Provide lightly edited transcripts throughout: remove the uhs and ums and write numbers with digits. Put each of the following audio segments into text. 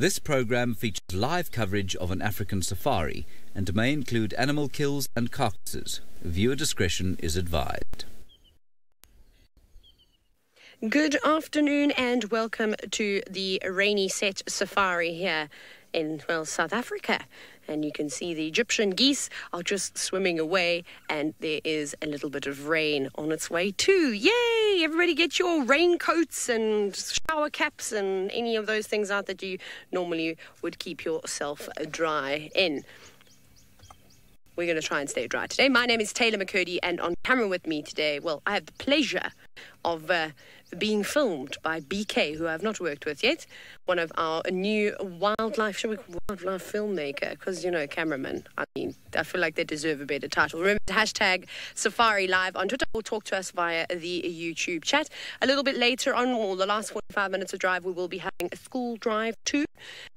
This program features live coverage of an African safari and may include animal kills and carcasses. Viewer discretion is advised. Good afternoon and welcome to the rainy set safari here in, well, South Africa. And you can see the Egyptian geese are just swimming away, and there is a little bit of rain on its way too. Yay! Everybody get your raincoats and shower caps and any of those things out that you normally would keep yourself dry in. We're going to try and stay dry today. My name is Taylor McCurdy, and on camera with me today, well, I have the pleasure of being filmed by BK, who I've not worked with yet, one of our new wildlife filmmaker, because, you know, cameraman. I mean, I feel like they deserve a better title. Remember, hashtag SafariLive on Twitter, or talk to us via the YouTube chat. A little bit later on, or the last 45 minutes of drive, we will be having a school drive too.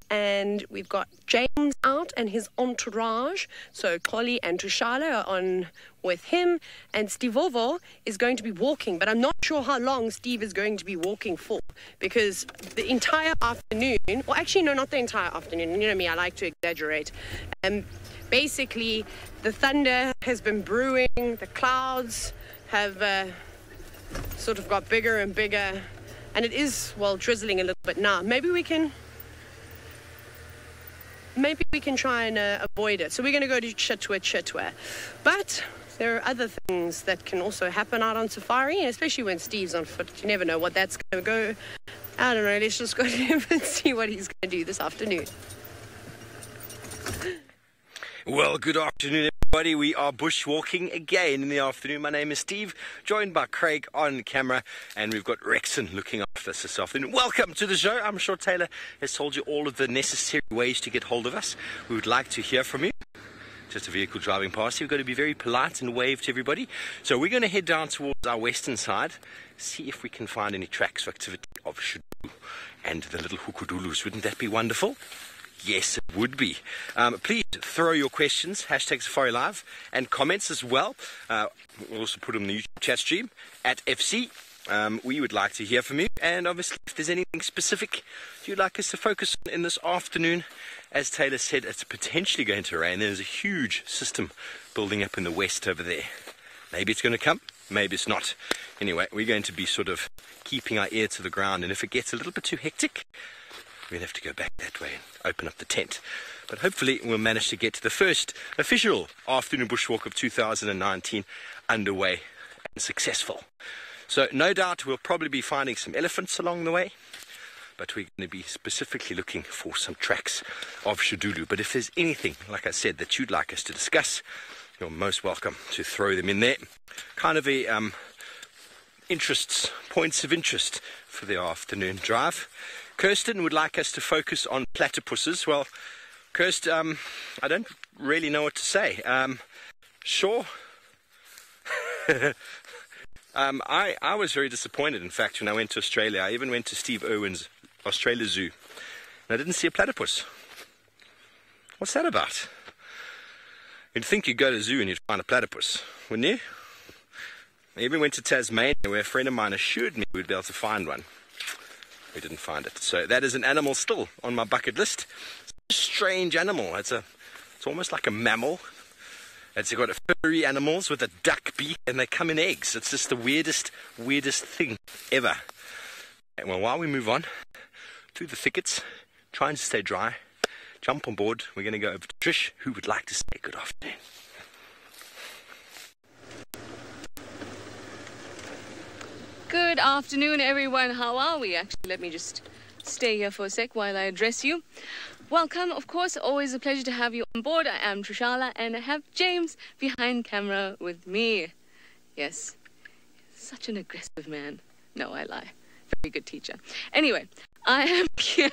And we've got James out and his entourage. So Chloe and Tushala are on with him. And Stivovo is going to be walking. But I'm not sure how long Steve is going to be walking for. Because the entire afternoon... Well, actually, no, not the entire afternoon. You know me, I like to exaggerate. Basically, the thunder has been brewing. The clouds have sort of got bigger and bigger. And it is, well, drizzling a little bit now. Maybe we can try and avoid it. So we're going to go to Chitwa. But there are other things that can also happen out on safari, and especially when Steve's on foot. You never know what that's going to go. I don't know. Let's just go to him and see what he's going to do this afternoon. Well, good afternoon, everybody. We are bushwalking again in the afternoon. My name is Steve, joined by Craig on camera, and we've got Rexon looking after us this afternoon. Welcome to the show. I'm sure Taylor has told you all of the necessary ways to get hold of us. We would like to hear from you. Just a vehicle driving past you. We've got to be very polite and wave to everybody. So we're going to head down towards our western side, see if we can find any tracks of activity of Shudu and the little hukudulus. Wouldn't that be wonderful? Yes, it would be. Please throw your questions, hashtag SafariLive, and comments as well. We'll also put them in the YouTube chat stream at FC. We would like to hear from you. And obviously, if there's anything specific you'd like us to focus on in this afternoon, as Taylor said, it's potentially going to rain. There's a huge system building up in the west over there. Maybe it's going to come, maybe it's not. Anyway, we're going to be sort of keeping our ear to the ground. And if it gets a little bit too hectic, we'll have to go back that way and open up the tent. But hopefully we'll manage to get the first official afternoon bushwalk of 2019 underway and successful. So no doubt we'll probably be finding some elephants along the way, but we're going to be specifically looking for some tracks of Shudulu. But if there's anything, like I said, that you'd like us to discuss, you're most welcome to throw them in there. Kind of a points of interest for the afternoon drive. Kirsten would like us to focus on platypuses. Well, Kirsten, I don't really know what to say. Sure. I was very disappointed, in fact, when I went to Australia. I even went to Steve Irwin's Australia Zoo, and I didn't see a platypus. What's that about? You'd think you'd go to the zoo and you'd find a platypus, wouldn't you? I even went to Tasmania, where a friend of mine assured me we'd be able to find one. We didn't find it. So that is an animal still on my bucket list. It's a strange animal. It's almost like a mammal. It's got furry animals with a duck beak, and they come in eggs. It's just the weirdest thing ever. And well, while we move on through the thickets, trying to stay dry, jump on board. We're going to go over to Trish, who would like to say good afternoon. Good afternoon, everyone. How are we? Actually, let me just stay here for a sec while I address you. Welcome, of course. Always a pleasure to have you on board. I am Trishala, and I have James behind camera with me. Yes, such an aggressive man. No, I lie. Very good teacher. Anyway, I am here.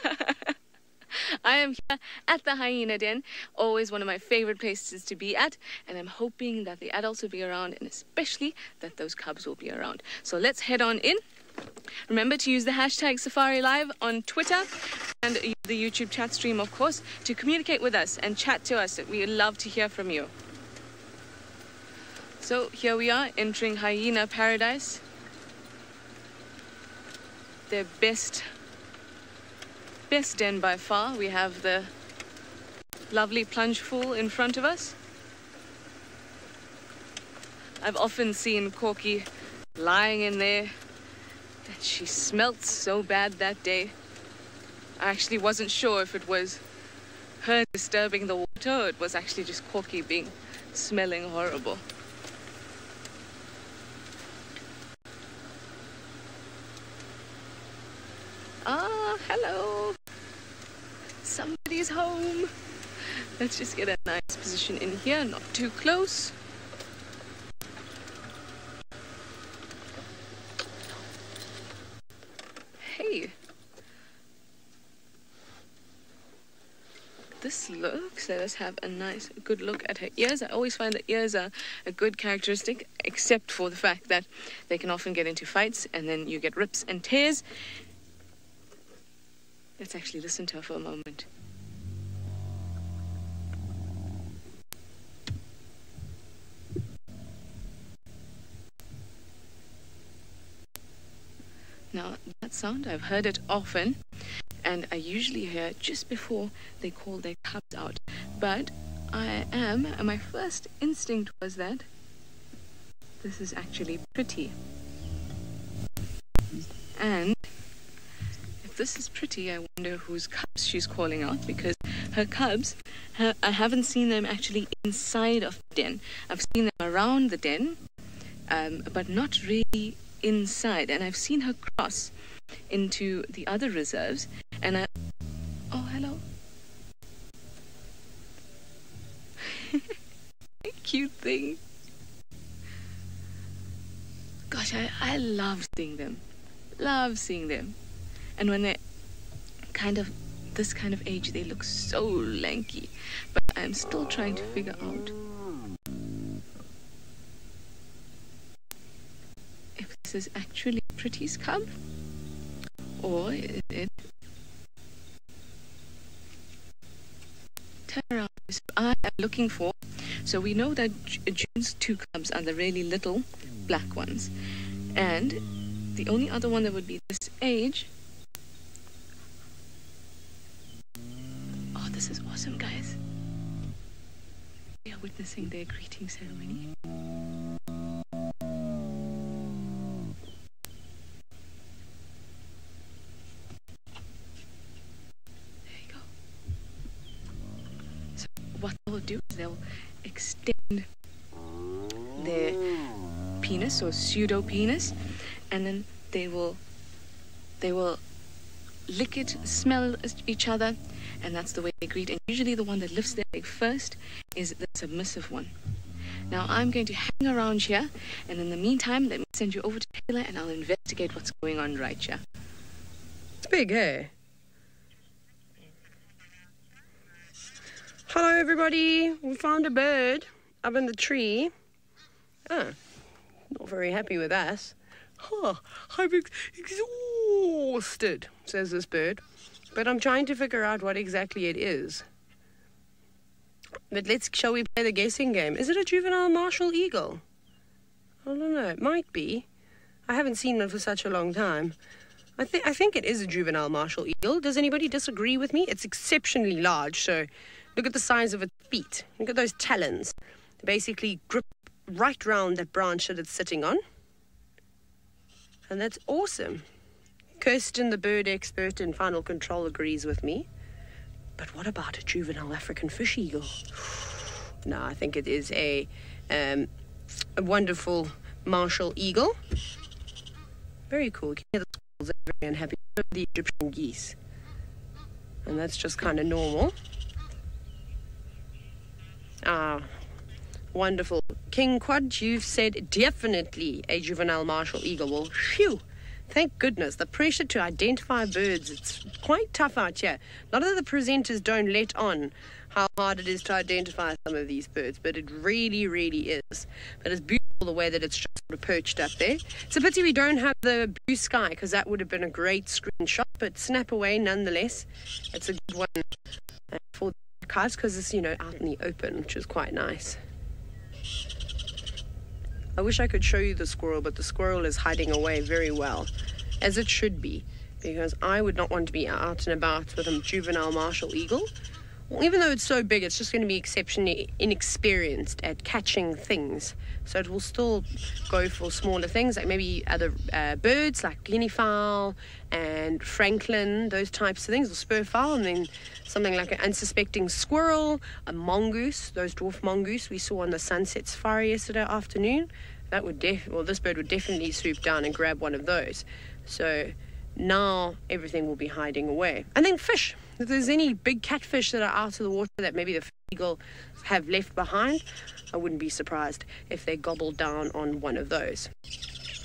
I am here at the Hyena Den, always one of my favorite places to be at, and I'm hoping that the adults will be around, and especially that those cubs will be around. So let's head on in. Remember to use the hashtag SafariLive on Twitter and the YouTube chat stream, of course, to communicate with us and chat to us. We would love to hear from you. So here we are, entering hyena paradise. Their best best den by far. We have the lovely plunge pool in front of us. I've often seen Corky lying in there, that she smelt so bad that day. I actually wasn't sure if it was her disturbing the water or it was actually just Corky smelling horrible. Ah, hello. Somebody's home. Let's just get a nice position in here, not too close. Hey. This looks, let us have a good look at her ears. I always find that ears are a good characteristic, except for the fact that they can often get into fights and then you get rips and tears. Let's actually listen to her for a moment. Now, that sound, I've heard it often, and I usually hear it just before they call their cubs out. But my first instinct was that this is actually pretty. And if this is pretty, I wonder whose cubs she's calling out, because her cubs, I haven't seen them actually inside of the den. I've seen them around the den, but not really inside. And I've seen her cross into the other reserves, and oh, hello. Cute thing. Gosh, I love seeing them. Love seeing them. And when they're this kind of age, they look so lanky. But I'm still trying to figure out if this is actually Pretty's cub, or is it... Turn around. I am looking for... So we know that June's two cubs are the really little black ones. And the only other one that would be this age... Oh, this is awesome, guys. We are witnessing their greeting ceremony. What they'll do is they'll extend their penis or pseudo penis, and then they will lick it, smell each other, and that's the way they greet. And usually the one that lifts their leg first is the submissive one. Now I'm going to hang around here, and in the meantime, let me send you over to Taylor, and I'll investigate what's going on right here. It's big, hey? Hello, everybody. We found a bird up in the tree. Ah, not very happy with us. Huh, I'm exhausted, says this bird. But I'm trying to figure out what exactly it is. But shall we play the guessing game? Is it a juvenile martial eagle? I don't know, it might be. I haven't seen one for such a long time. I think it is a juvenile martial eagle. Does anybody disagree with me? It's exceptionally large, so... Look at the size of its feet. Look at those talons. They basically grip right round that branch that it's sitting on. And that's awesome. Kirsten, the bird expert in Final Control, agrees with me. But what about a juvenile African fish eagle? No, I think it is a wonderful martial eagle. Very cool. You can hear the squirrels, they're very unhappy. The Egyptian geese. And that's just kind of normal. Ah, wonderful. King Quad, you've said definitely a juvenile martial eagle. Well, phew, thank goodness. The pressure to identify birds, it's quite tough out here. A lot of the presenters don't let on how hard it is to identify some of these birds, but it really, really is. But it's beautiful the way that it's just sort of perched up there. It's a pity we don't have the blue sky, because that would have been a great screenshot, but snap away nonetheless. It's a good one for cards, because it's, you know, out in the open, which is quite nice. I wish I could show you the squirrel, but the squirrel is hiding away very well, as it should be. because I would not want to be out and about with a juvenile martial eagle. Well, even though it's so big, it's just going to be exceptionally inexperienced at catching things. So it will still go for smaller things, like maybe other birds, like guinea fowl and francolin, those types of things, or spur fowl, and then something like an unsuspecting squirrel, a mongoose, those dwarf mongoose we saw on the sunset safari yesterday afternoon. That would this bird would definitely swoop down and grab one of those. So now everything will be hiding away. And then fish. If there's any big catfish that are out of the water that maybe the eagle have left behind, I wouldn't be surprised if they gobbled down on one of those.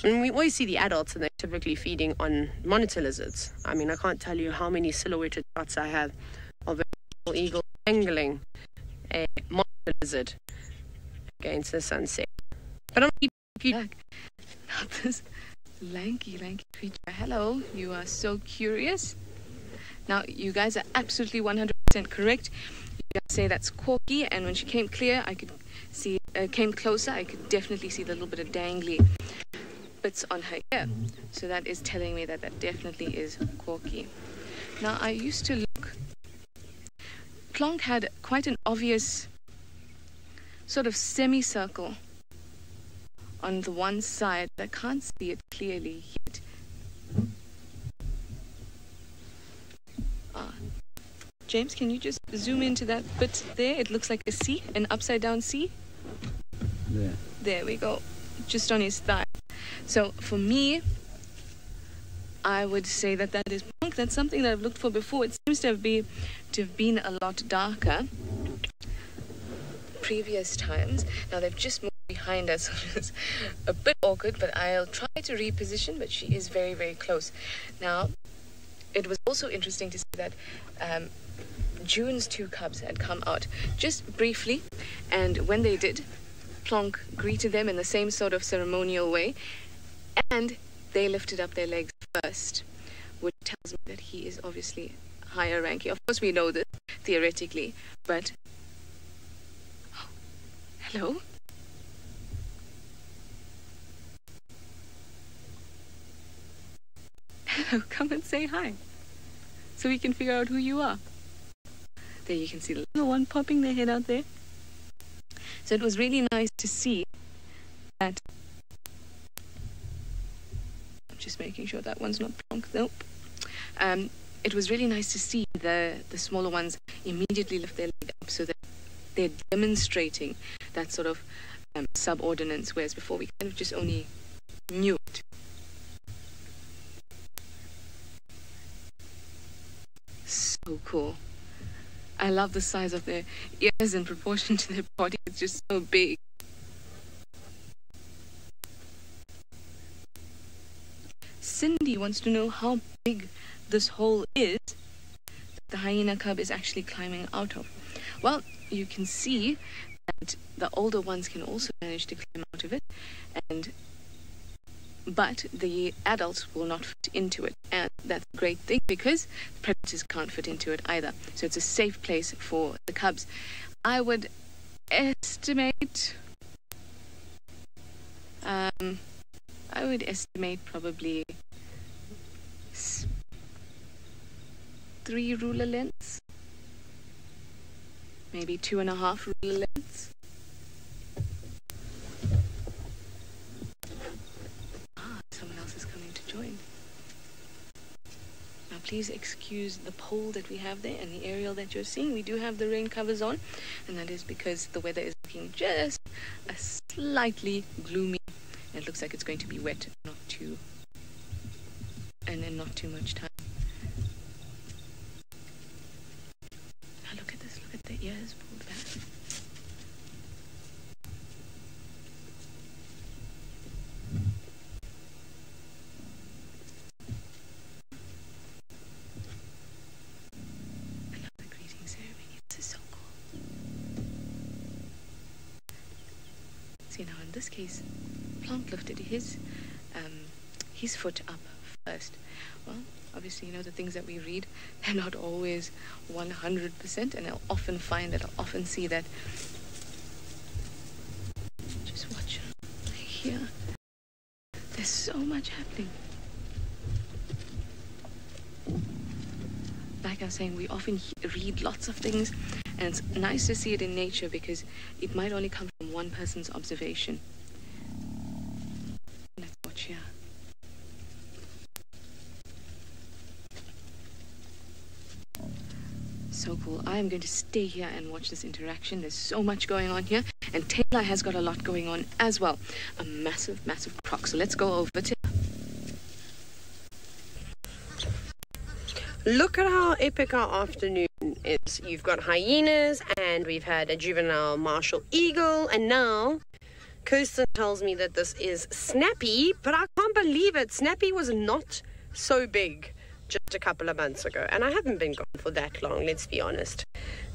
And we always see the adults, and they're typically feeding on monitor lizards. I mean, I can't tell you how many silhouetted shots I have of an eagle angling a monitor lizard against the sunset. But I'm keeping you back. Not this lanky creature. Hello, you are so curious. Now, you guys are absolutely 100% correct. You guys say that's Corky, and when she came clear, I could see, came closer, I could definitely see the little bit of dangly bits on her ear. So that is telling me that that definitely is Corky. Now, I used to look. Plonk had quite an obvious sort of semicircle on the one side. I can't see it clearly yet. James, can you just zoom into that bit there? It looks like a C, an upside down C. There. There we go, just on his thigh. So for me, I would say that that is Plonk. That's something that I've looked for before. It seems to have been a lot darker previous times. Now they've just moved behind us, which is a bit awkward, but I'll try to reposition, but she is very, very close. Now, it was also interesting to see that June's two cubs had come out just briefly, and when they did, Plonk greeted them in the same sort of ceremonial way, and they lifted up their legs first, which tells me that he is obviously higher ranking. Of course, we know this theoretically, but oh, hello. Hello, come and say hi, so we can figure out who you are. There you can see the little one popping their head out there. So it was really nice to see that. I'm just making sure that one's not Plonk. Nope. It was really nice to see the smaller ones immediately lift their leg up, so that they're demonstrating that sort of subordinance, whereas before we kind of just only knew it. So cool. I love the size of their ears in proportion to their body. It's just so big. Cindy wants to know how big this hole is that the hyena cub is actually climbing out of. Well, you can see that the older ones can also manage to climb out of it, but the adults will not fit into it, and that's a great thing because predators can't fit into it either. So it's a safe place for the cubs. I would estimate probably 3 ruler lengths, maybe 2.5 ruler lengths. Someone else is coming to join. Now please excuse the pole that we have there and the aerial that you're seeing. We do have the rain covers on, and that is because the weather is looking just a slightly gloomy. It looks like it's going to be wet, and in not too much time. Now look at this, look at the ears pulled back. See, now in this case, Plonk lifted his foot up first. Well, obviously, you know, the things that we read, they're not always 100%, and I'll often find that, I'll often see that. Just watch here. There's so much happening. like I was saying, we often read lots of things, and it's nice to see it in nature because it might only come from one person's observation. Let's watch here. So cool. I am going to stay here and watch this interaction. There's so much going on here, and Taylor has got a lot going on as well. A massive, massive croc. So let's go over to... Look at how epic our afternoon is. You've got hyenas, and we've had a juvenile martial eagle, and now Kirsten tells me that this is Snappy, but I can't believe it. Snappy was not so big just a couple of months ago, and I haven't been gone for that long, let's be honest.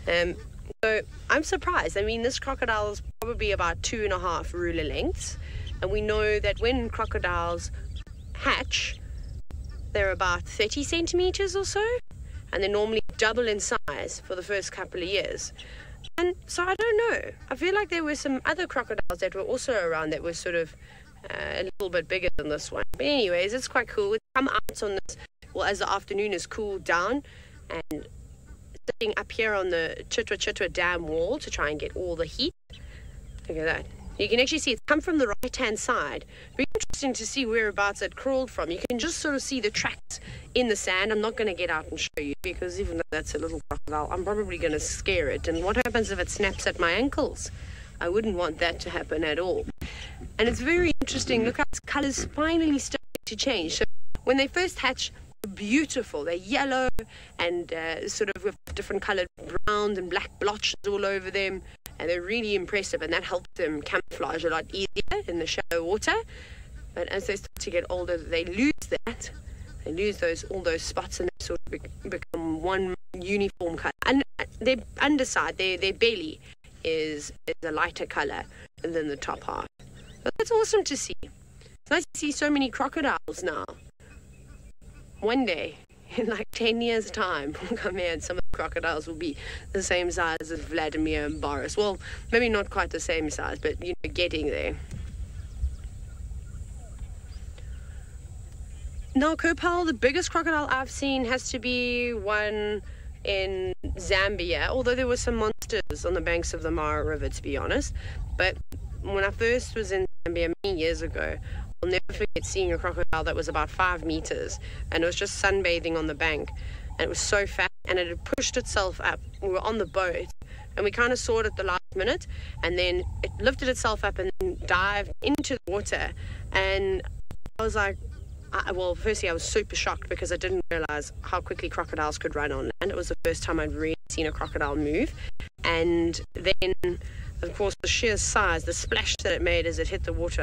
So I'm surprised. I mean, this crocodile is probably about 2.5 ruler lengths, and we know that when crocodiles hatch, they're about 30 centimeters or so, and they're normally double in size for the first couple of years. And so I don't know. I feel like there were some other crocodiles that were also around that were sort of a little bit bigger than this one. But anyways, it's quite cool. It's come out on this, well, as the afternoon has cooled down, and sitting up here on the Chitwa Dam wall to try and get all the heat. Look at that. You can actually see it's come from the right-hand side. Very interesting to see whereabouts it crawled from. You can just sort of see the tracks in the sand. I'm not going to get out and show you because even though that's a little crocodile, I'm probably going to scare it. And what happens if it snaps at my ankles? I wouldn't want that to happen at all. And it's very interesting. Look how its colors finally starting to change. So when they first hatch, they're beautiful. They're yellow and sort of with different colored browns and black blotches all over them. And they're really impressive, and that helps them camouflage a lot easier in the shallow water. But as they start to get older, they lose that. They lose all those spots, and they sort of become one uniform color. And their underside, their belly, is a lighter color than the top half. But that's awesome to see. It's nice to see so many crocodiles now. One day, in like 10 years' time, we'll come here and some of the crocodiles will be the same size as Vladimir and Boris. Well, maybe not quite the same size, but, you know, getting there. Now, Kopal, the biggest crocodile I've seen has to be one in Zambia, although there were some monsters on the banks of the Mara River, to be honest. But when I first was in Zambia many years ago, I'll never forget seeing a crocodile that was about 5 meters, and it was just sunbathing on the bank, and it was so fat, and it had pushed itself up. We were on the boat, and we kind of saw it at the last minute, and then it lifted itself up and then dived into the water. And I was like, well, firstly I was super shocked because I didn't realize how quickly crocodiles could run on land. It was the first time I'd really seen a crocodile move. And then, of course, the sheer size, the splash that it made as it hit the water,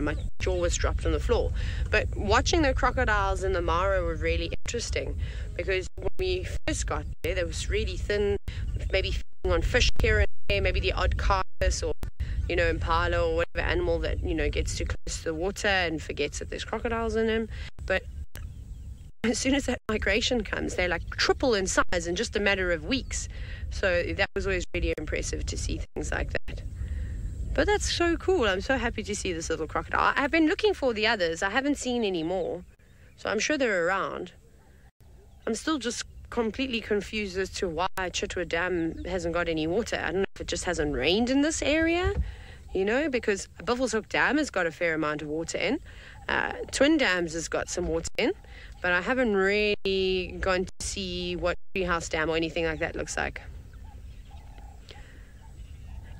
my jaw was dropped on the floor. But watching the crocodiles in the Mara were really interesting because when we first got there, they was really thin, maybe feeding on fish here and there, maybe the odd carcass or, impala or whatever animal that, gets too close to the water and forgets that there's crocodiles in them. But as soon as that migration comes, they like triple in size in just a matter of weeks. So that was always really impressive to see things like that. But that's so cool. I'm so happy to see this little crocodile. I've been looking for the others. I haven't seen any more. So I'm sure they're around. I'm still just completely confused as to why Chitwa Dam hasn't got any water. I don't know if it just hasn't rained in this area, because Buffelshoek Dam has got a fair amount of water in. Twin Dams has got some water in, but I haven't really gone to see what Treehouse Dam or anything like that looks like.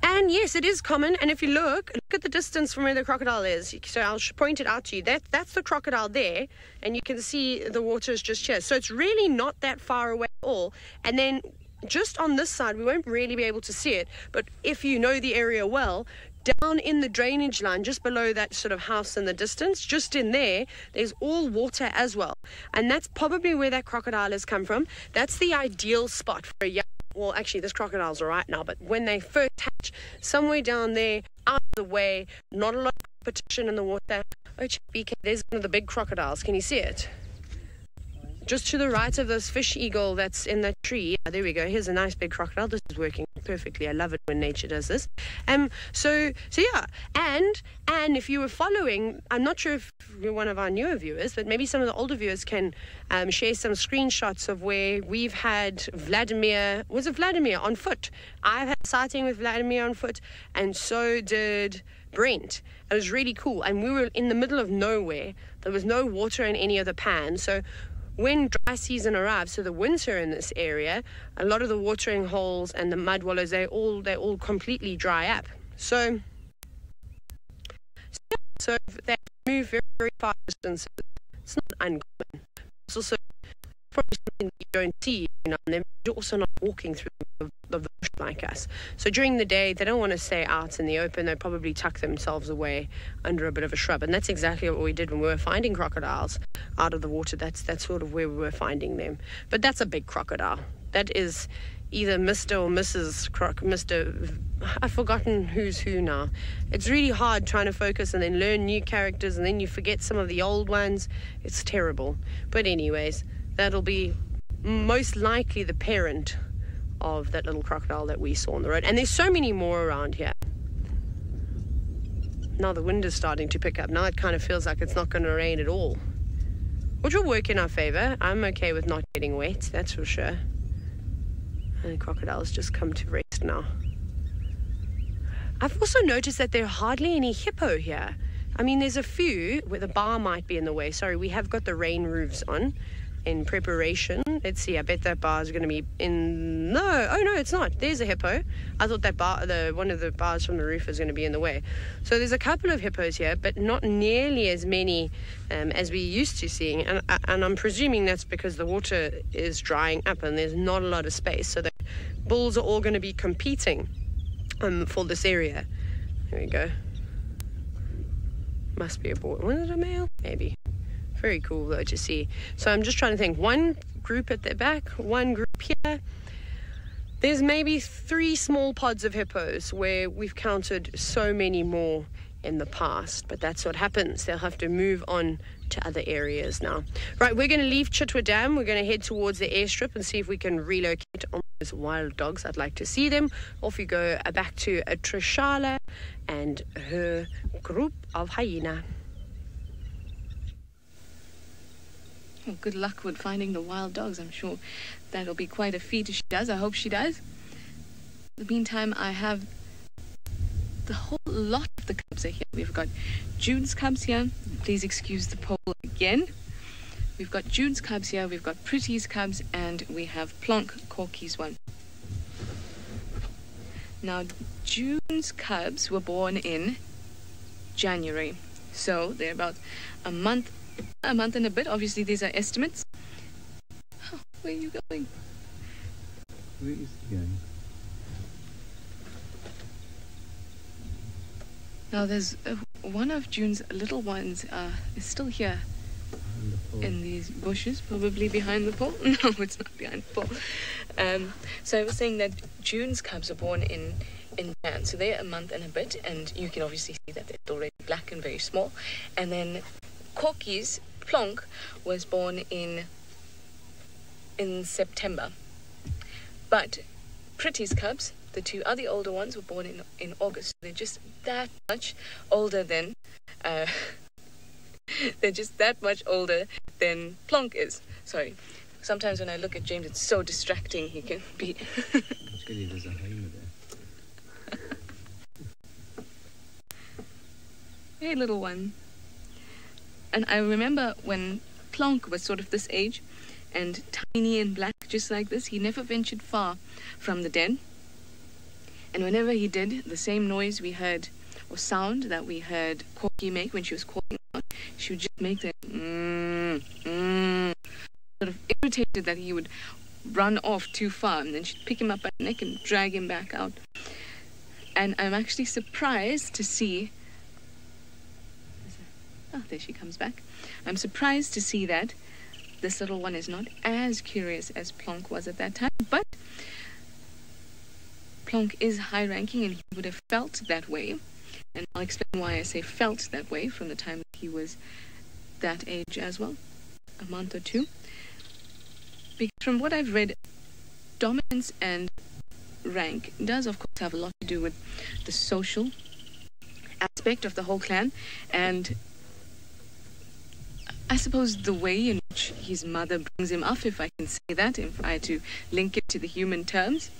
And yes, it is common, and if you look at the distance from where the crocodile is, so I'll point it out to you, that's the crocodile there, and you can see the water is just here. So it's really not that far away at all. And then just on this side, we won't really be able to see it, but if you know the area well, down in the drainage line, just below that sort of house in the distance, just in there, there's all water as well. And that's probably where that crocodile has come from. That's the ideal spot for a young, well, actually, this crocodile's all right now, but when they first hatch, somewhere down there, out of the way, not a lot of competition in the water. Oh, BK, there's one of the big crocodiles. Can you see it? Just to the right of this fish eagle that's in that tree. Yeah, there we go. Here's a nice big crocodile. This is working perfectly. I love it when nature does this. So yeah, and if you were following, I'm not sure if you're one of our newer viewers, but maybe some of the older viewers can share some screenshots of where we've had Vladimir on foot. I've had a sighting with Vladimir on foot, and so did Brent. It was really cool, and we were in the middle of nowhere. There was no water in any of the pans, so when dry season arrives, so the winter in this area, a lot of the watering holes and the mud wallows, they all completely dry up. So they move very, very far distances. It's not uncommon. It's also probably something that you don't see, and they're also not walking through the bush like us. So during the day, they don't want to stay out in the open. They probably tuck themselves away under a bit of a shrub, and that's exactly what we did when we were finding crocodiles out of the water. That's sort of where we were finding them. But that's a big crocodile. That is either Mr. or Mrs. I've forgotten who's who now. It's really hard trying to focus and then learn new characters, and then you forget some of the old ones. It's terrible. But anyways, that'll be most likely the parent of that little crocodile that we saw on the road. And there's so many more around here. Now the wind is starting to pick up. Now it kind of feels like it's not going to rain at all, which will work in our favor. I'm okay with not getting wet, that's for sure. And the crocodile's just come to rest now. I've also noticed that there are hardly any hippo here. I mean, there's a few where the bar might be in the way. Sorry, we have got the rain roofs on in preparation. Let's see, I bet that bar is going to be in... No, oh no, it's not. There's a hippo. I thought that bar, one of the bars from the roof is going to be in the way. So there's a couple of hippos here, but not nearly as many as we used to seeing. And I'm presuming that's because the water is drying up and there's not a lot of space. So the bulls are all going to be competing for this area. There we go. Must be a boy. Was it a male? Maybe. Very cool though to see. So I'm just trying to think. One group at the back, one group here. There's maybe 3 small pods of hippos where we've counted so many more in the past. But that's what happens. They'll have to move on to other areas now. Right, we're going to leave Chitwa Dam. We're going to head towards the airstrip and see if we can relocate on those wild dogs. I'd like to see them. Off we go back to Trishala and her group of hyena. Well, good luck with finding the wild dogs. I'm sure that'll be quite a feat if she does. I hope she does. In the meantime, I have the whole lot of the cubs are here. We've got June's cubs here. Please excuse the poll again. We've got June's cubs here. We've got Pretty's cubs, and we have Plonk Corky's one. Now, June's cubs were born in January, so they're about a month and a bit. Obviously, these are estimates. Oh, where are you going? Where is he going? Now, there's one of June's little ones is still here in these bushes, probably behind the pole. No, it's not behind the pole. So I was saying that June's cubs are born in Jan, so they're a month and a bit, and you can obviously see that they're already black and very small. And then Corky's Plonk was born in September, but Pretty's cubs, the 2 other older ones, were born in August. They're just that much older than Plonk is. Sorry, sometimes when I look at James, it's so distracting. He can be. Actually, there's a hyena there. Hey, little one. And I remember when Plonk was sort of this age and tiny and black, just like this, he never ventured far from the den. And whenever he did, the same noise we heard, or sound that we heard Corky make when she was calling out, she would just make that sort of irritated that he would run off too far, and then she'd pick him up by the neck and drag him back out. And I'm actually surprised to see... Oh, there she comes back. I'm surprised to see that this little one is not as curious as Plonk was at that time, but Plonk is high-ranking and he would have felt that way. And I'll explain why I say felt that way from the time that he was that age as well, a month or 2. Because from what I've read, dominance and rank does, of course, have a lot to do with the social aspect of the whole clan, and I suppose the way in which his mother brings him up, if I can say that, if I had to link it to the human terms.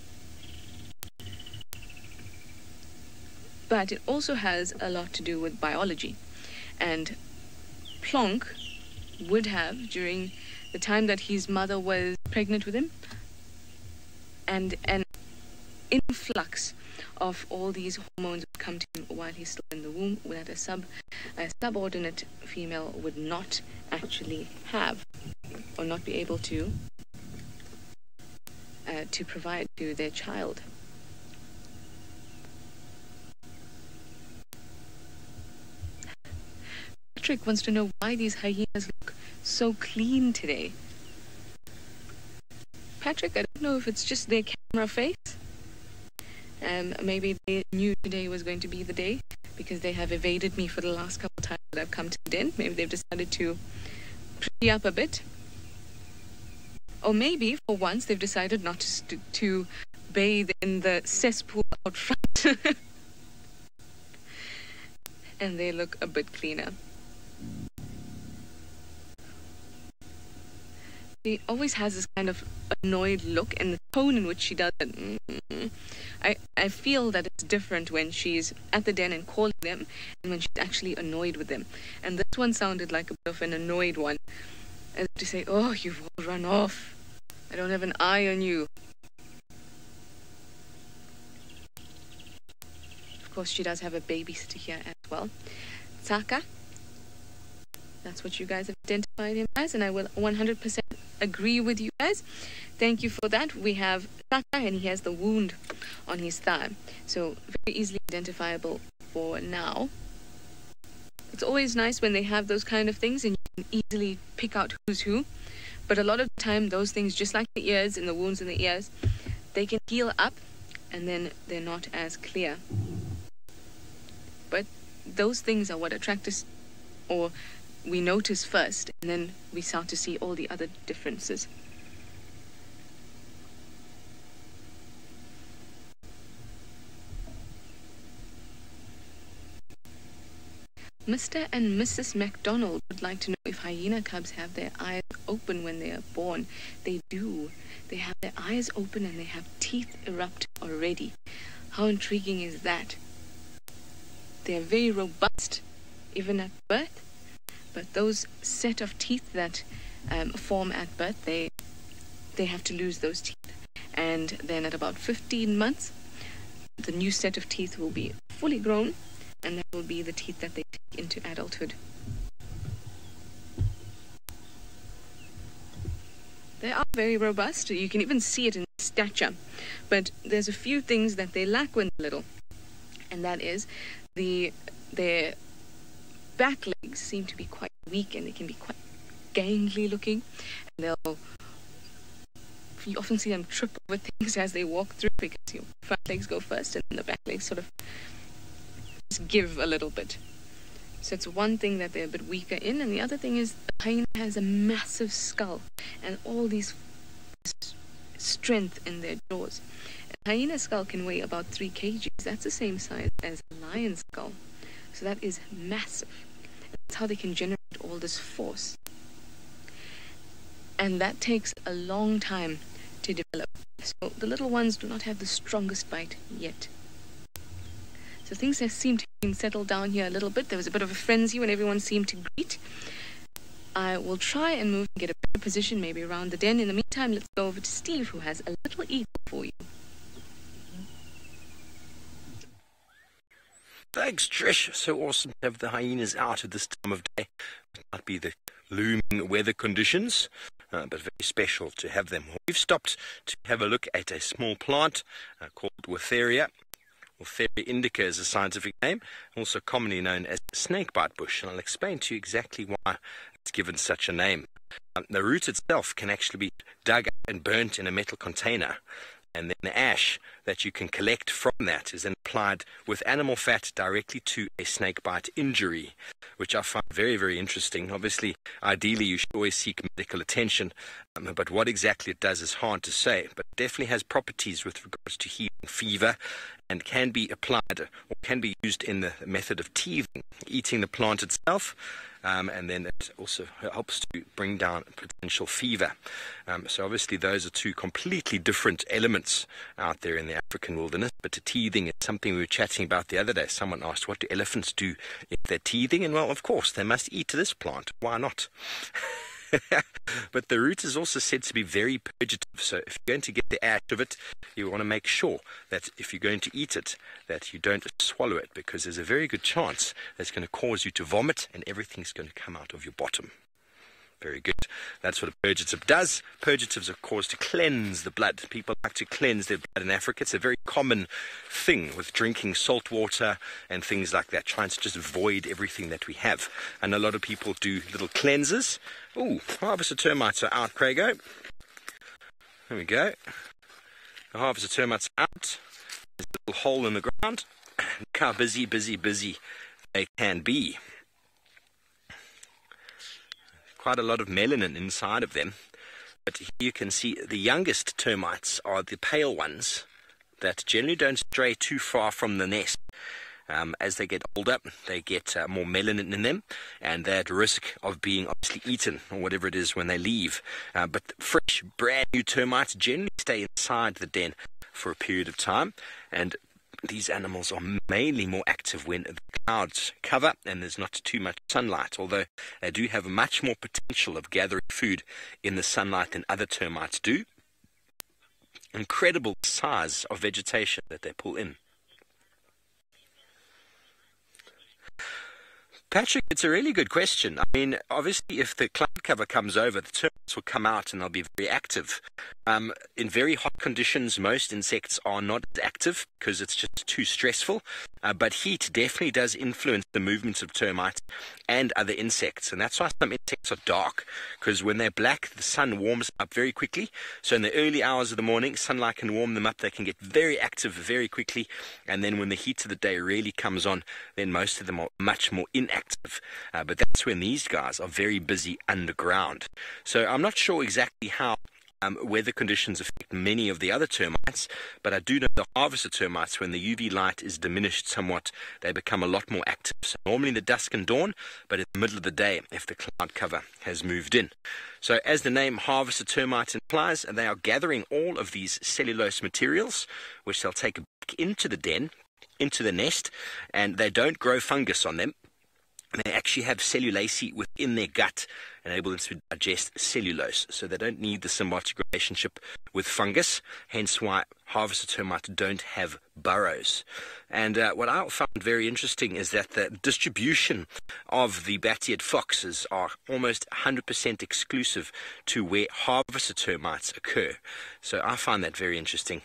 But it also has a lot to do with biology. And Plonk would have, during the time that his mother was pregnant with him, and an influx of all these hormones would come to him while he's still in the womb, that a subordinate female would not actually have, or not be able to provide to their child. Patrick wants to know why these hyenas look so clean today. Patrick, I don't know if it's just their camera face. Maybe they knew today was going to be the day because they have evaded me for the last couple of times that I've come to the den. Maybe they've decided to pretty up a bit. Or maybe, for once, they've decided not to bathe in the cesspool out front. And they look a bit cleaner. She always has this kind of annoyed look, and the tone in which she does it. I feel that it's different when she's at the den and calling them, and when she's actually annoyed with them. And this one sounded like a bit of an annoyed one, as to say, "Oh, you've all run off. I don't have an eye on you." Of course, she does have a babysitter here as well. Saka. That's what you guys have identified him as, and I will 100% agree with you guys. Thank you for that. We have Saka, and he has the wound on his thigh, so very easily identifiable for now. It's always nice when they have those kind of things and you can easily pick out who's who, but a lot of the time those things, just like the ears and the wounds in the ears, they can heal up and then they're not as clear. But those things are what attract us, or we notice first, and then we start to see all the other differences. Mr. and Mrs. MacDonald would like to know if hyena cubs have their eyes open when they are born. They do. They have their eyes open and they have teeth erupt already. How intriguing is that? They are very robust, even at birth. But those set of teeth that form at birth, they have to lose those teeth. And then at about 15 months, the new set of teeth will be fully grown, and that will be the teeth that they take into adulthood. They are very robust. You can even see it in stature. But there's a few things that they lack when they're little, and that is their back legs seem to be quite weak, and they can be quite gangly looking, and you often see them trip over things as they walk through because your front legs go first and the back legs sort of just give a little bit. So it's one thing that they're a bit weaker in, and the other thing is the hyena has a massive skull and all these strength in their jaws. A hyena skull can weigh about 3 kg. That's the same size as a lion's skull. So that is massive. That's how they can generate all this force. And that takes a long time to develop. So the little ones do not have the strongest bite yet. So things have seemed to have settled down here a little bit. There was a bit of a frenzy when everyone seemed to greet. I will try and move and get a better position, maybe around the den. In the meantime, let's go over to Steve, who has a little eagle for you. Thanks, Trish. So awesome to have the hyenas out at this time of day. It might be the looming weather conditions, but very special to have them. We've stopped to have a look at a small plant called Witheria. Witheria indica is a scientific name, also commonly known as snakebite bush, and I'll explain to you exactly why it's given such a name. The root itself can actually be dug up and burnt in a metal container. And then the ash that you can collect from that is then applied with animal fat directly to a snake bite injury, which I find very, very interesting. Obviously, ideally, you should always seek medical attention, but what exactly it does is hard to say. But it definitely has properties with regards to healing fever and can be applied or can be used in the method of teething, eating the plant itself. And then it also helps to bring down potential fever. So obviously those are two completely different elements out there in the African wilderness. But the teething is something we were chatting about the other day. Someone asked, what do elephants do if they're teething? And well, of course, they must eat this plant. Why not? But the root is also said to be very purgative. So if you're going to get the ash of it, you want to make sure that if you're going to eat it, that you don't swallow it, because there's a very good chance that it's going to cause you to vomit and everything's going to come out of your bottom. Very good. That's what a purgative does. Purgatives are caused to cleanse the blood. People like to cleanse their blood in Africa. It's a very common thing with drinking salt water and things like that, trying to just void everything that we have. And a lot of people do little cleanses. Ooh, harvester termites are out, Craigo. There we go. The harvester termites are out. There's a little hole in the ground. Look how busy they can be. Quite a lot of melanin inside of them, but here you can see the youngest termites are the pale ones that generally don't stray too far from the nest. As they get older, they get more melanin in them, and they're at risk of being obviously eaten or whatever it is when they leave. But fresh, brand new termites generally stay inside the den for a period of time, and these animals are mainly more active when the clouds cover and there's not too much sunlight, although they do have much more potential of gathering food in the sunlight than other termites do. Incredible size of vegetation that they pull in. Patrick, it's a really good question. I mean, obviously, if the cloud cover comes over, the termites will come out and they'll be very active. In very hot conditions, most insects are not as active because it's just too stressful. But heat definitely does influence the movements of termites and other insects. And that's why some insects are dark, because when they're black, the sun warms up very quickly. So in the early hours of the morning, sunlight can warm them up. They can get very active very quickly. And then when the heat of the day really comes on, then most of them are much more inactive. But that's when these guys are very busy underground. So I'm not sure exactly how weather conditions affect many of the other termites, but I do know the harvester termites, when the UV light is diminished somewhat, they become a lot more active. So normally in the dusk and dawn, but in the middle of the day if the cloud cover has moved in. So as the name harvester termite implies, they are gathering all of these cellulose materials, which they'll take back into the den, into the nest, and they don't grow fungus on them. They actually have cellulase within their gut, enable them to digest cellulose, so they don't need the symbiotic relationship with fungus, hence why harvester termites don't have burrows. And what I found very interesting is that the distribution of the bat-eared foxes are almost 100% exclusive to where harvester termites occur. So I find that very interesting.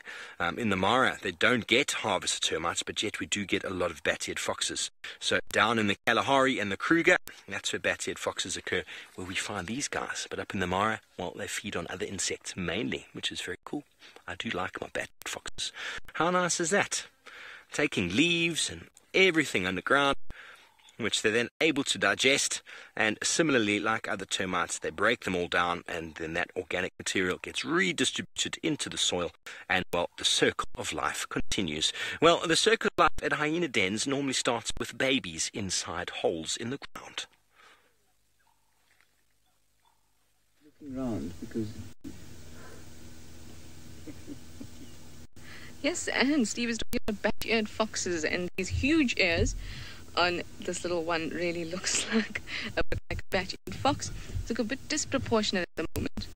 In the Mara, they don't get harvester termites, but yet we do get a lot of bat-eared foxes. So down in the Kalahari and the Kruger, that's where bat-eared foxes occur, where we find these guys. But up in the Mara, well, they feed on other insects mainly, which is very cool. I do like my bat-eared foxes. How nice is that? Taking leaves and everything underground, which they're then able to digest, and similarly, like other termites, they break them all down, and then that organic material gets redistributed into the soil, and, well, the circle of life continues. Well, the circle of life at hyena dens normally starts with babies inside holes in the ground. Looking around, because... Yes, and Steve is talking about bat-eared foxes, and these huge ears on this little one really looks like a bit like a bat-eared fox. It's a bit disproportionate at the moment.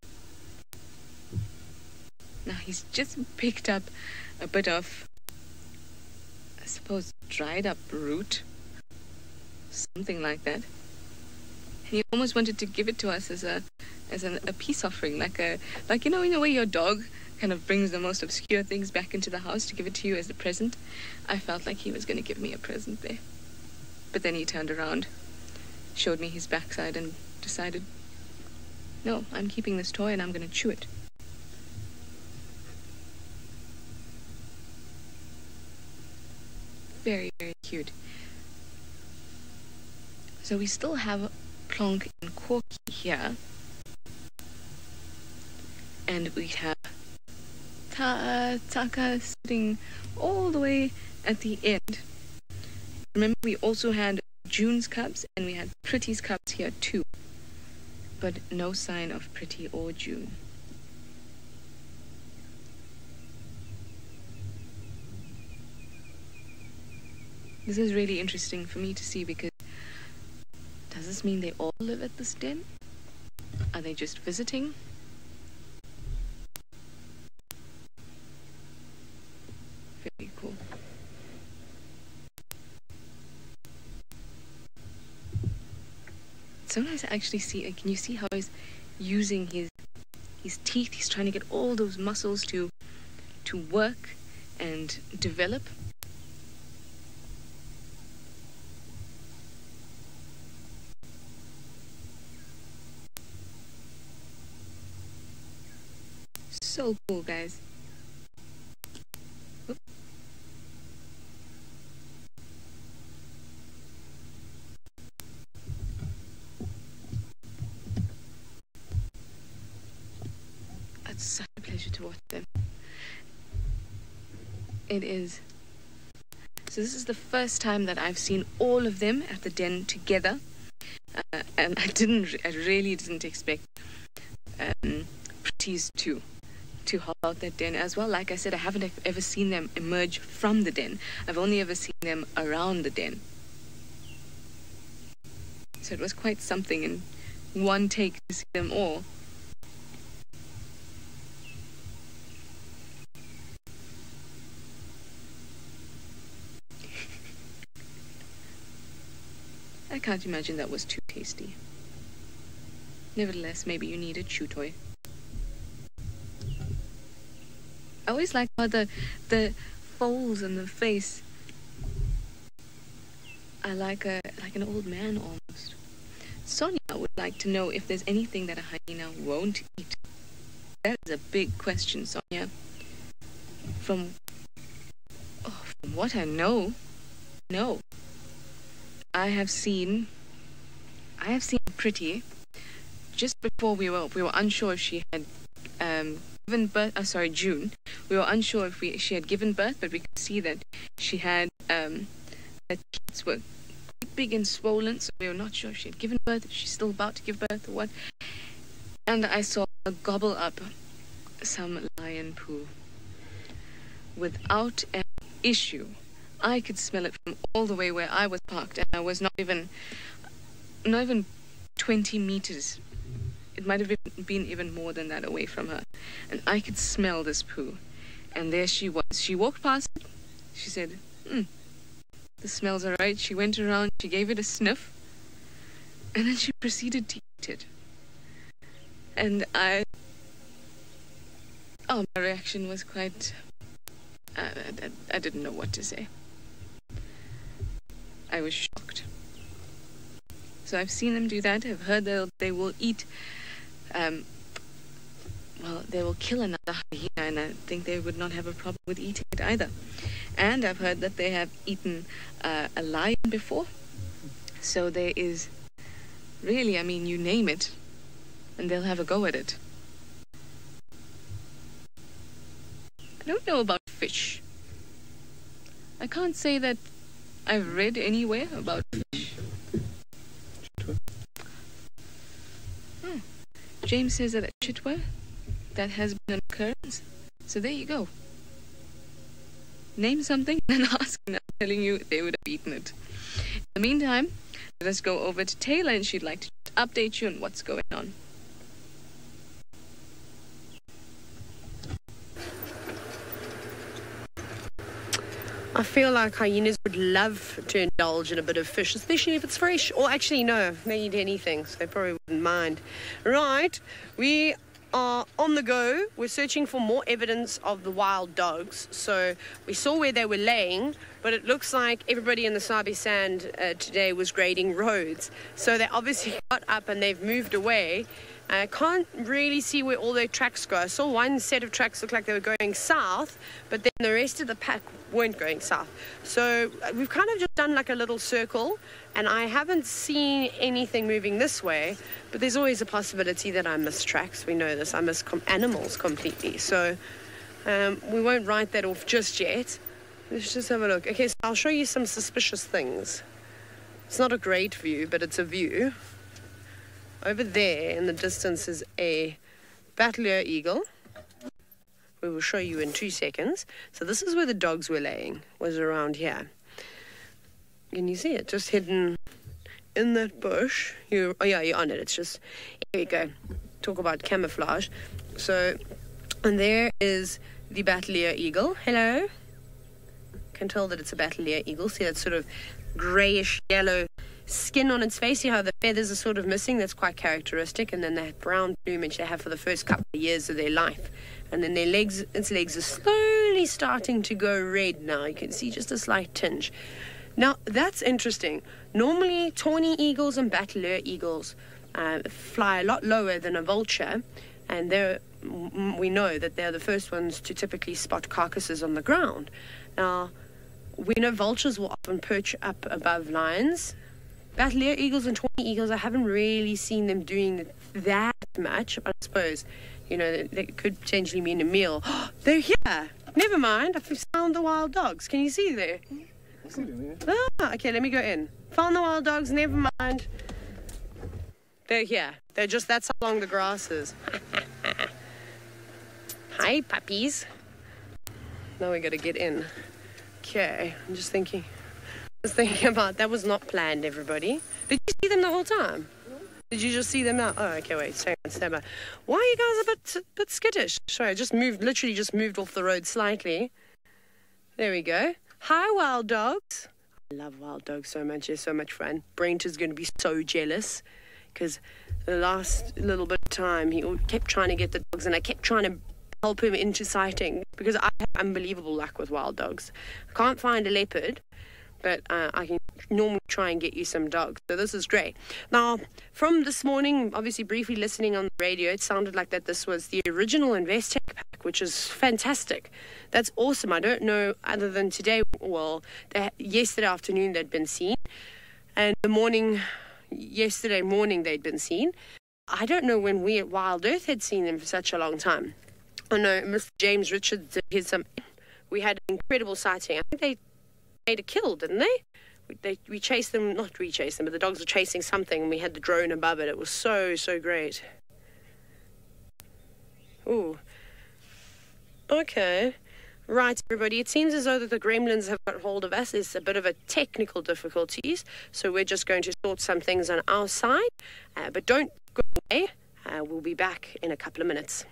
Now he's just picked up a bit of, I suppose, dried up root, something like that. And he almost wanted to give it to us as a peace offering, like you know, in a way your dog kind of brings the most obscure things back into the house to give it to you as a present. I felt like he was going to give me a present there. But then he turned around, showed me his backside, and decided, no, I'm keeping this toy and I'm going to chew it. Very, very cute. So we still have Plonk and Corky here. And we have Taka sitting all the way at the end. Remember, we also had June's cubs and we had Pretty's cubs here too. But no sign of Pretty or June. This is really interesting for me to see, because does this mean they all live at this den? Are they just visiting? Very cool. It's so nice to actually see. Can you see how he's using his teeth? He's trying to get all those muscles to work and develop. So cool, guys. Oop. It's such a pleasure to watch them. It is. So this is the first time that I've seen all of them at the den together, and I really didn't expect Pretties to hop out that den as well. Like I said, I haven't ever seen them emerge from the den. I've only ever seen them around the den. So it was quite something in one take to see them all. I can't imagine that was too tasty. Nevertheless, maybe you need a chew toy. I always like how the folds on the face are like an old man almost. Sonia would like to know if there's anything that a hyena won't eat. That is a big question, Sonia. From what I know, no. I have seen Pretty just before we were unsure if she had given birth. Sorry, June. We were unsure if she had given birth, but we could see that she had her teeth were quite big and swollen, so we were not sure if she had given birth, if she's still about to give birth or what. And I saw her gobble up some lion poo without an issue. I could smell it from all the way where I was parked, and I was not even 20 meters. It might have been even more than that away from her. And I could smell this poo. And there she was. She walked past it. She said, the smells are right. She went around, she gave it a sniff, and then she proceeded to eat it. And my reaction was quite, I didn't know what to say. I was shocked. So I've seen them do that. I've heard they will eat, they will kill another hyena, and I think they would not have a problem with eating it either. And I've heard that they have eaten a lion before. So there is really, I mean, you name it, and they'll have a go at it. I don't know about fish. I can't say that I've read anywhere about fish. James says that at Chitwa, that has been an occurrence. So there you go. Name something and ask, and I'm telling you, they would have eaten it. In the meantime, let us go over to Taylor, and she'd like to update you on what's going on. I feel like hyenas would love to indulge in a bit of fish, especially if it's fresh. Or actually, no, they eat anything, so they probably wouldn't mind. Right, we are on the go. We're searching for more evidence of the wild dogs. So we saw where they were laying, but it looks like everybody in the Sabi Sand today was grading roads. So they obviously got up and they've moved away. I can't really see where all their tracks go. I saw one set of tracks look like they were going south, but then the rest of the pack weren't going south. So we've kind of just done like a little circle, and I haven't seen anything moving this way, but there's always a possibility that I miss tracks. We know this. I miss animals completely. So we won't write that off just yet. Let's just have a look. Okay, so I'll show you some suspicious things. It's not a great view, but it's a view. Over there in the distance is a battle eagle. We will show you in 2 seconds. So this is where the dogs were laying, was around here. Can you see it? Just hidden in that bush. Oh yeah, you're on it. It's just, here we go. Talk about camouflage. So, and there is the battle eagle. Hello. Can tell that it's a battle eagle. See that sort of grayish yellow skin on its face. See how the feathers are sort of missing? That's quite characteristic. And then that brown plumage they have for the first couple of years of their life. And then their legs, its legs are slowly starting to go red now. You can see just a slight tinge. Now, that's interesting. Normally, tawny eagles and battler eagles fly a lot lower than a vulture. And we know that they're the first ones to typically spot carcasses on the ground. Now, we know vultures will often perch up above lions. Battler eagles and tawny eagles, I haven't really seen them doing that much. I suppose, you know, that could potentially mean a meal. They're here. Never mind. I've found the wild dogs. Can you see there? I see them, yeah. Ah, okay, let me go in. Found the wild dogs. Never mind. They're here. They're just, that's how long the grass is. Hi, puppies. Now we got to get in. Okay, I'm just thinking. About that was not planned, everybody. Did you see them the whole time? Did you just see them now? Oh, okay, wait, stand by. Why are you guys a bit skittish? Sorry, I just literally just moved off the road slightly. There we go. Hi, wild dogs. I love wild dogs so much. They're so much fun. Brent is going to be so jealous because the last little bit of time he kept trying to get the dogs, and I kept trying to help him into sighting because I have unbelievable luck with wild dogs. I can't find a leopard, but I can normally try and get you some dogs. So this is great. Now, from this morning, obviously briefly listening on the radio, it sounded like that this was the original Investec pack, which is fantastic. That's awesome. I don't know, other than today, well, yesterday afternoon they'd been seen, and yesterday morning they'd been seen. I don't know when we at Wild Earth had seen them for such a long time. I know Mr. James Richards did we had an incredible sighting. I think they made a kill, didn't they? We chased them, not re-chased them, but the dogs were chasing something, and we had the drone above it. It was so great. Ooh. Okay. Right, everybody. It seems as though that the gremlins have got hold of us. There's a bit of a technical difficulties, so we're just going to sort some things on our side. But don't go away. We'll be back in a couple of minutes.